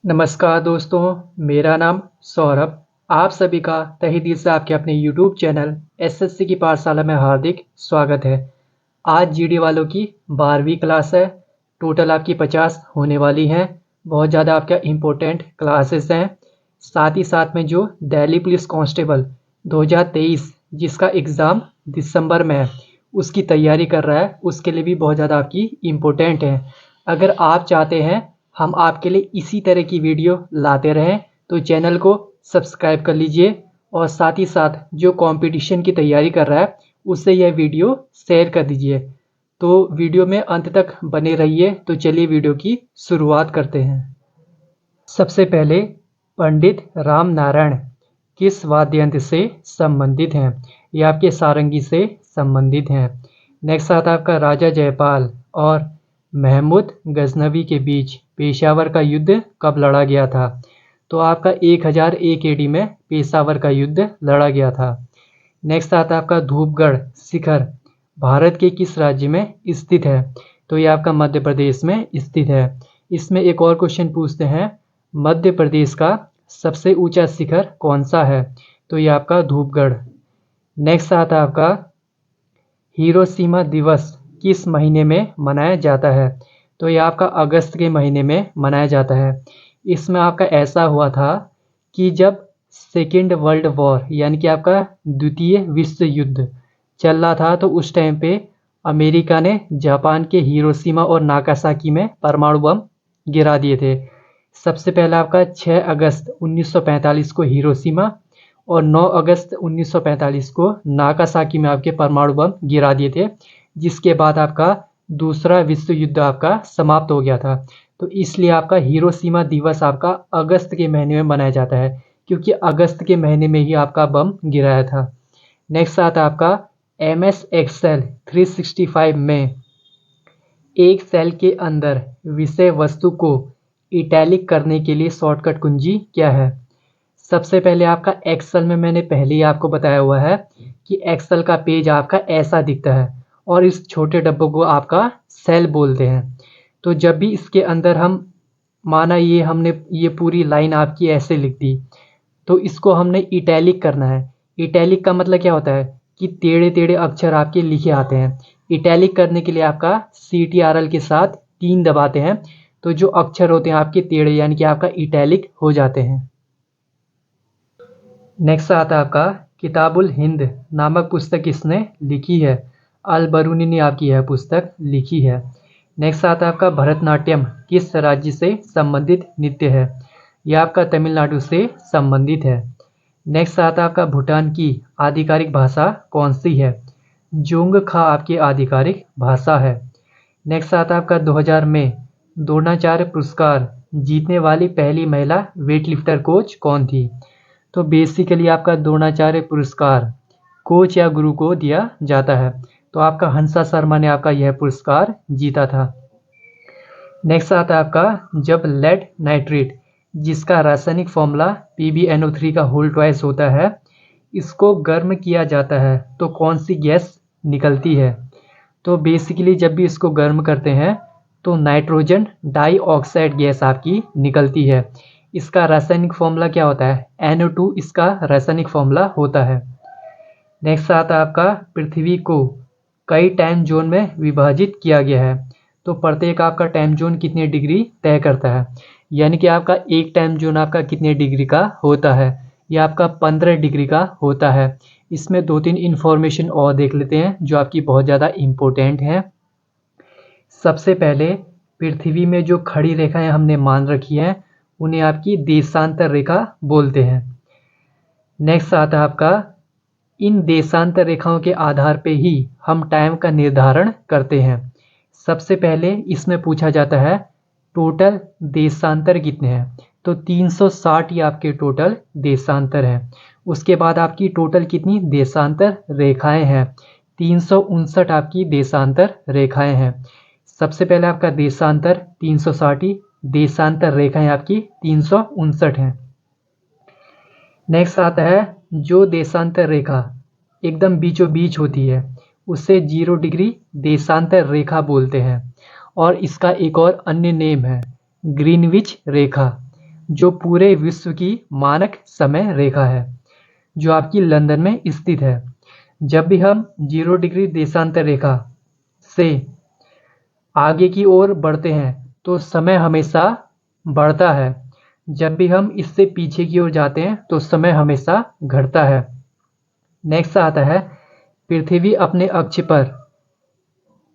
नमस्कार दोस्तों, मेरा नाम सौरभ। आप सभी का तहे दिल से आपके अपने YouTube चैनल एसएससी की पाठशाला में हार्दिक स्वागत है। आज जीडी वालों की 12वीं क्लास है। टोटल आपकी 50 होने वाली हैं। बहुत ज़्यादा आपका इम्पोर्टेंट क्लासेस हैं। साथ ही साथ में जो दिल्ली पुलिस कांस्टेबल 2023 जिसका एग्ज़ाम दिसंबर में है, उसकी तैयारी कर रहा है, उसके लिए भी बहुत ज़्यादा आपकी इम्पोर्टेंट है। अगर आप चाहते हैं हम आपके लिए इसी तरह की वीडियो लाते रहें तो चैनल को सब्सक्राइब कर लीजिए और साथ ही साथ जो कंपटीशन की तैयारी कर रहा है उससे यह वीडियो शेयर कर दीजिए। तो वीडियो में अंत तक बने रहिए। तो चलिए वीडियो की शुरुआत करते हैं। सबसे पहले पंडित राम नारायण किस वाद्य यंत्र से संबंधित हैं? ये आपके सारंगी से संबंधित हैं। नेक्स्ट आता है आपका राजा जयपाल और महमूद गजनवी के बीच पेशावर का युद्ध कब लड़ा गया था? तो आपका 1001 एडी में पेशावर का युद्ध लड़ा गया था। नेक्स्ट आता है आपका धूपगढ़ शिखर भारत के किस राज्य में स्थित है? तो ये आपका मध्य प्रदेश में स्थित है। इसमें एक और क्वेश्चन पूछते हैं, मध्य प्रदेश का सबसे ऊंचा शिखर कौन सा है? तो ये आपका धूपगढ़। नेक्स्ट आता है आपका हिरोशिमा दिवस किस महीने में मनाया जाता है? तो ये आपका अगस्त के महीने में मनाया जाता है। इसमें आपका ऐसा हुआ था कि जब सेकेंड वर्ल्ड वॉर यानी कि आपका द्वितीय विश्व युद्ध चल रहा था तो उस टाइम पे अमेरिका ने जापान के हिरोशिमा और नागासाकी में परमाणु बम गिरा दिए थे। सबसे पहला आपका 6 अगस्त 1945 को हिरोशिमा और 9 अगस्त 1945 को नागासाकी में आपके परमाणु बम गिरा दिए थे, जिसके बाद आपका दूसरा विश्व युद्ध आपका समाप्त हो गया था। तो इसलिए आपका हिरोशिमा दिवस आपका अगस्त के महीने में मनाया जाता है, क्योंकि अगस्त के महीने में ही आपका बम गिराया था। नेक्स्ट आता आपका MS एक्सेल 365 में एक सेल के अंदर विषय वस्तु को इटैलिक करने के लिए शॉर्टकट कुंजी क्या है? सबसे पहले आपका एक्सेल में मैंने पहले ही आपको बताया हुआ है कि एक्सेल का पेज आपका ऐसा दिखता है और इस छोटे डब्बों को आपका सेल बोलते हैं। तो जब भी इसके अंदर हम माना हमने ये पूरी लाइन आपकी ऐसे लिख दी, तो इसको हमने इटैलिक करना है। इटैलिक का मतलब क्या होता है कि टेढ़े टेढ़े अक्षर आपके लिखे आते हैं। इटैलिक करने के लिए आपका CTRL के साथ 3 दबाते हैं, तो जो अक्षर होते हैं आपके टेढ़े यानी कि आपका इटैलिक हो जाते हैं। नेक्स्ट आता है आपका किताबुल हिंद नामक पुस्तक किसने लिखी है? अल बरूनी ने आपकी यह पुस्तक लिखी है। नेक्स्ट आता है आपका भरतनाट्यम किस राज्य से संबंधित नृत्य है? यह आपका तमिलनाडु से संबंधित है। नेक्स्ट आता है आपका भूटान की आधिकारिक भाषा कौन सी है? जोंगखा आपकी आधिकारिक भाषा है। नेक्स्ट आता है आपका 2000 में द्रोणाचार्य पुरस्कार जीतने वाली पहली महिला वेटलिफ्टर कोच कौन थी? तो बेसिकली आपका द्रोणाचार्य पुरस्कार कोच या गुरु को दिया जाता है। तो आपका हंसा शर्मा ने आपका यह पुरस्कार जीता था। नेक्स्ट आता है आपका जब लेड नाइट्रेट जिसका रासायनिक फॉर्मूला PbNO3 का होल ट्वाइस होता है, इसको गर्म किया जाता है तो कौन सी गैस निकलती है? तो बेसिकली जब भी इसको गर्म करते हैं तो नाइट्रोजन डाइऑक्साइड गैस आपकी निकलती है। इसका रासायनिक फॉर्मूला क्या होता है? NO2 इसका रासायनिक फॉर्मूला होता है। नेक्स्ट आता है आपका पृथ्वी को कई टाइम जोन में विभाजित किया गया है, तो प्रत्येक आपका टाइम जोन कितने डिग्री तय करता है? यानी कि आपका एक टाइम जोन आपका कितने डिग्री का होता है? यह आपका 15 डिग्री का होता है। इसमें 2-3 इन्फॉर्मेशन और देख लेते हैं जो आपकी बहुत ज़्यादा इम्पोर्टेंट हैं। सबसे पहले पृथ्वी में जो खड़ी रेखाएं हमने मान रखी हैं उन्हें आपकी देशांतर रेखा बोलते हैं। नेक्स्ट आता है आपका इन देशांतर रेखाओं के आधार पे ही हम टाइम का निर्धारण करते हैं। सबसे पहले इसमें पूछा जाता है टोटल देशांतर कितने हैं? तो 360 ही आपके टोटल देशांतर हैं। उसके बाद आपकी टोटल कितनी देशांतर रेखाएं हैं? 359 आपकी देशांतर रेखाएं हैं। सबसे पहले आपका देशांतर 360 ही, देशांतर रेखाएं आपकी 359 हैं। नेक्स्ट आता है जो देशांतर रेखा एकदम बीचों बीच होती है उसे 0 डिग्री देशांतर रेखा बोलते हैं। और इसका एक और अन्य नेम है ग्रीनविच रेखा। जो पूरे विश्व की मानक समय रेखा है, जो आपकी लंदन में स्थित है। जब भी हम 0 डिग्री देशांतर रेखा से आगे की ओर बढ़ते हैं तो समय हमेशा बढ़ता है। जब भी हम इससे पीछे की ओर जाते हैं तो समय हमेशा घटता है। नेक्स्ट आता है, पृथ्वी अपने अक्ष पर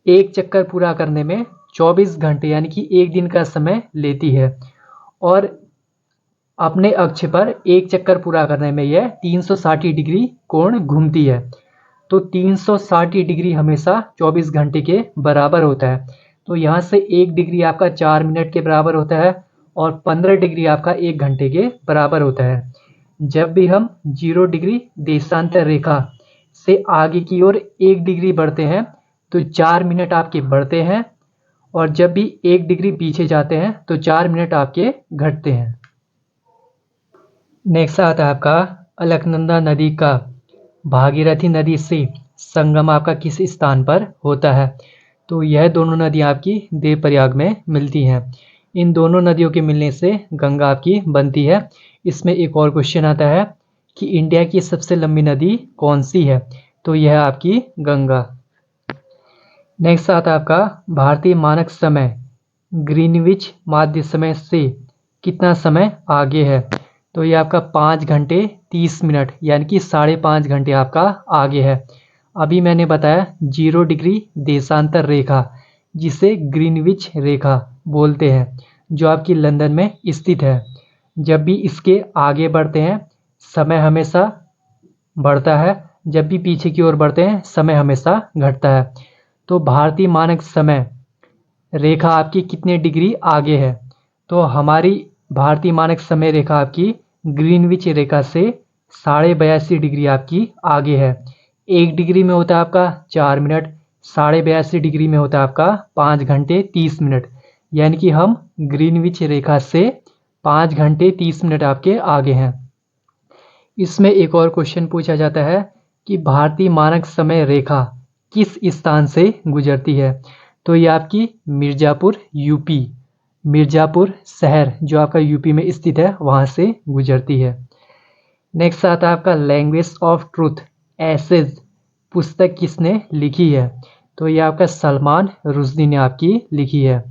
एक चक्कर पूरा करने में 24 घंटे यानी कि एक दिन का समय लेती है, और अपने अक्ष पर एक चक्कर पूरा करने में यह 360 डिग्री कोण घूमती है। तो 360 डिग्री हमेशा 24 घंटे के बराबर होता है। तो यहाँ से 1 डिग्री आपका 4 मिनट के बराबर होता है और 15 डिग्री आपका 1 घंटे के बराबर होता है। जब भी हम 0 डिग्री देशांतर रेखा से आगे की ओर 1 डिग्री बढ़ते हैं तो 4 मिनट आपके बढ़ते हैं, और जब भी 1 डिग्री पीछे जाते हैं तो 4 मिनट आपके घटते हैं। नेक्स्ट आता है आपका, अलकनंदा नदी का भागीरथी नदी से संगम आपका किस स्थान पर होता है? तो यह दोनों नदियाँ आपकी देवप्रयाग में मिलती हैं। इन दोनों नदियों के मिलने से गंगा आपकी बनती है। इसमें एक और क्वेश्चन आता है कि इंडिया की सबसे लंबी नदी कौन सी है? तो यह आपकी गंगा। नेक्स्ट आता है आपका, भारतीय मानक समय ग्रीनविच माध्य समय से कितना समय आगे है? तो ये आपका 5 घंटे 30 मिनट यानी कि 5.5 घंटे आपका आगे है। अभी मैंने बताया 0 डिग्री देशांतर रेखा, जिसे ग्रीनविच रेखा बोलते हैं, जो आपकी लंदन में स्थित है। जब भी इसके आगे बढ़ते हैं समय हमेशा बढ़ता है, जब भी पीछे की ओर बढ़ते हैं समय हमेशा घटता है। तो भारतीय मानक समय रेखा आपकी कितने डिग्री आगे है? तो हमारी भारतीय मानक समय रेखा आपकी ग्रीनविच रेखा से 82.5 डिग्री आपकी आगे है। 1 डिग्री में होता है आपका 4 मिनट, 82.5 डिग्री में होता है आपका 5 घंटे 30 मिनट, यानी कि हम ग्रीनविच रेखा से 5 घंटे 30 मिनट आपके आगे हैं। इसमें एक और क्वेश्चन पूछा जाता है कि भारतीय मानक समय रेखा किस स्थान से गुजरती है? तो ये आपकी मिर्ज़ापुर यूपी, मिर्ज़ापुर शहर जो आपका यूपी में स्थित है वहाँ से गुजरती है। नेक्स्ट आता है आपका, लैंग्वेज ऑफ ट्रूथ एसेज पुस्तक किसने लिखी है? तो ये आपका सलमान रुश्दी ने आपकी लिखी है।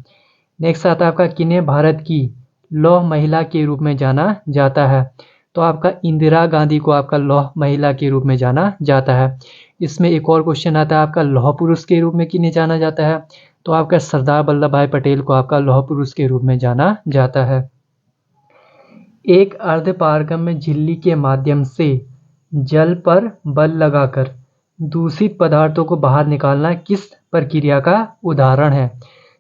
नेक्स्ट आता है आपका, किन्हें भारत की लौह महिला के रूप में जाना जाता है? तो आपका इंदिरा गांधी को आपका लौह महिला के रूप में जाना जाता है। इसमें एक और क्वेश्चन आता है आपका, लौह पुरुष के रूप में किन्हें जाना जाता है? तो आपका सरदार वल्लभ भाई पटेल को आपका लौह पुरुष के रूप में जाना जाता है। एक अर्धपारगम्य झिल्ली के माध्यम से जल पर बल लगाकर दूषित पदार्थों को बाहर निकालना किस प्रक्रिया का उदाहरण है?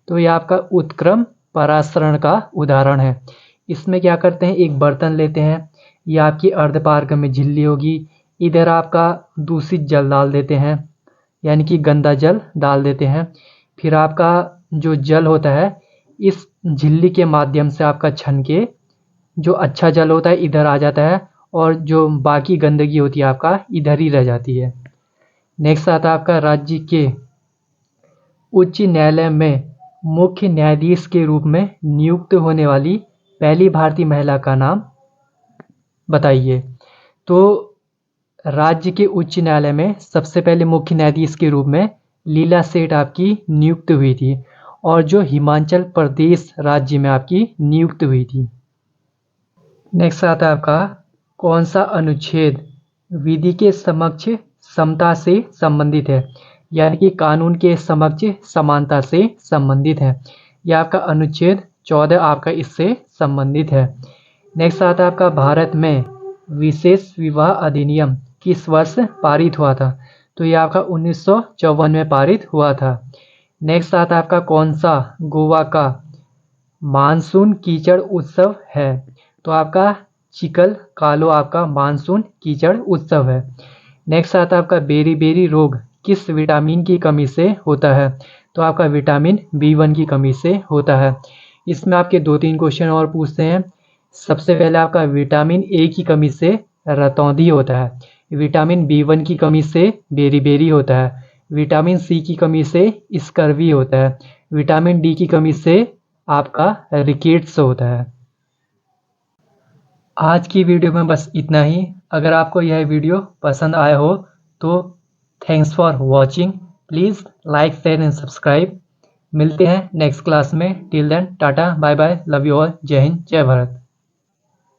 तो यह आपका उत्क्रम परासरण का उदाहरण है। इसमें क्या करते हैं, एक बर्तन लेते हैं, यह आपकी अर्धपारगम्य झिल्ली होगी, इधर आपका दूषित जल डाल देते हैं यानी कि गंदा जल डाल देते हैं। फिर आपका जो जल होता है इस झिल्ली के माध्यम से आपका छन के जो अच्छा जल होता है इधर आ जाता है, और जो बाकी गंदगी होती है आपका इधर ही रह जाती है। नेक्स्ट आता है आपका, राज्य के उच्च न्यायालय में मुख्य न्यायाधीश के रूप में नियुक्त होने वाली पहली भारतीय महिला का नाम बताइए। तो राज्य के उच्च न्यायालय में सबसे पहले मुख्य न्यायाधीश के रूप में लीला सेठ आपकी नियुक्त हुई थी, और जो हिमाचल प्रदेश राज्य में आपकी नियुक्त हुई थी। नेक्स्ट आता है आपका, कौन सा अनुच्छेद विधि के समक्ष समता से संबंधित है, यानी कि कानून के समक्ष समानता से संबंधित है? यह आपका अनुच्छेद 14 आपका इससे संबंधित है। नेक्स्ट आता है आपका, भारत में विशेष विवाह अधिनियम किस वर्ष पारित हुआ था? तो यह आपका 1954 में पारित हुआ था। नेक्स्ट आता है आपका, कौन सा गोवा का मानसून कीचड़ उत्सव है? तो आपका चिकल कालो आपका मानसून कीचड़ उत्सव है। नेक्स्ट आता है आपका, बेरी बेरी रोग किस विटामिन की कमी से होता है? तो आपका विटामिन B1 की कमी से होता है। इसमें आपके 2-3 क्वेश्चन और पूछते हैं। सबसे पहले आपका विटामिन A की कमी से रतौंधी होता है, विटामिन B1 की कमी से बेरी बेरी होता है, विटामिन C की कमी से स्कर्वी होता है, विटामिन D की कमी से आपका रिकेट्स होता है। आज की वीडियो में बस इतना ही। अगर आपको यह वीडियो पसंद आया हो तो thanks for watching. Please like share and subscribe. मिलते हैं नेक्स्ट क्लास में। Till then tata bye bye, love you all, जय हिंद जय भारत।